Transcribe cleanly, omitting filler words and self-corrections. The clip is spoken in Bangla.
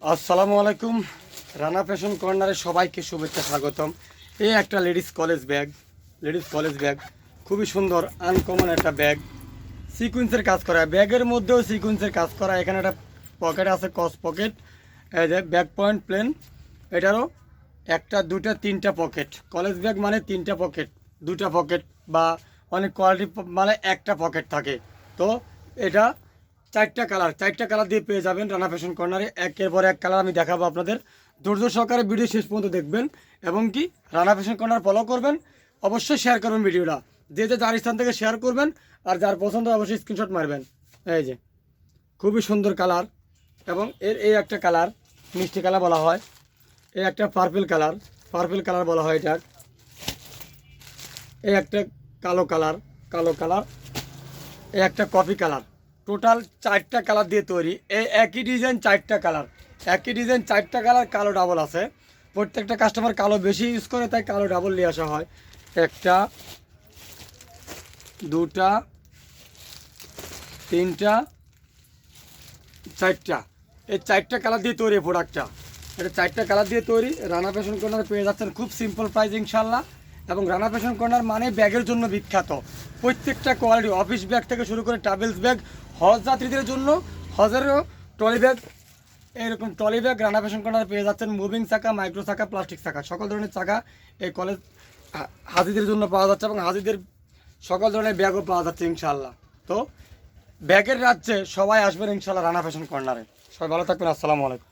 আসসালামু আলাইকুম। রানা ফ্যাশন কর্নারে সবাইকে শুভেচ্ছা স্বাগতম। এই একটা লেডিস কলেজ ব্যাগ খুবই সুন্দর আনকমন একটা ব্যাগ, সিকুয়েন্সের কাজ করা, ব্যাগের মধ্যেও সিকুয়েন্সের কাজ করা। এখানে একটা পকেট আছে, কস পকেট, এই যে ব্যাক পয়েন্ট প্লেন। এটারও একটা দুটা তিনটা পকেট। কলেজ ব্যাগ মানে তিনটা পকেট, দুটা পকেট বা অনেক কোয়ালিটি মানে একটা পকেট থাকে। তো এটা চারটা কালার দিয়ে পেয়ে যাবেন রানা ফ্যাশন কর্নারে। একের পর এক কালার আমি দেখাবো আপনাদের। ধৈর্য সহকারে ভিডিও শেষ পর্যন্ত দেখবেন এবং কি রানা ফ্যাশন কর্নার ফলো করবেন। অবশ্যই শেয়ার করবেন ভিডিওটা, যে যার স্থান থেকে শেয়ার করবেন। আর যার পছন্দ অবশ্যই স্ক্রিনশট মারবেন। এই যে খুবই সুন্দর কালার, এবং এই একটা কালার মিষ্টি কালার বলা হয়। এই একটা পার্পল কালার বলা হয় এটা। এই একটা কালো কালার, এই একটা কফি কালার। টোটাল চারটা কালার দিয়ে তৈরি। এই একই ডিজাইন চারটা কালার, কালো ডাবল আছে। প্রত্যেকটা কাস্টমার কালো বেশি ইউজ করে, তাই কালো ডাবল নিয়ে আসা হয়। একটা, দুটা, তিনটা, চারটা। এই চারটা কালার দিয়ে তৈরি প্রোডাক্টটা। এটা চারটা কালার দিয়ে তৈরি। রানা ফ্যাশন কর্নার পেয়ে যাচ্ছেন খুব সিম্পল প্রাইস ইনশাল্লাহ। এবং রানা ফ্যাশন কর্নার মানে ব্যাগের জন্য বিখ্যাত। প্রত্যেকটা কোয়ালিটি, অফিস ব্যাগ থেকে শুরু করে ট্রাভেলস ব্যাগ, হজ যাত্রীদের জন্য হজেরও ট্রলি ব্যাগ, এইরকম trolley bag Rana fashion corner পেয়ে যাচ্ছেন। মুভিং চাকা, মাইক্রো চাকা, প্লাস্টিক চাকা, সকল ধরনের চাকা এই কলেজ হাজিদের জন্য পাওয়া যাচ্ছে, এবং হাজিদের সকল ধরনের ব্যাগও পাওয়া যাচ্ছে ইনশাল্লাহ। তো ব্যাগের রাজ্যে সবাই আসবেন ইনশাল্লাহ রানা ফ্যাশন কর্নারে। সবাই ভালো থাকবেন। আসসালামু আলাইকুম।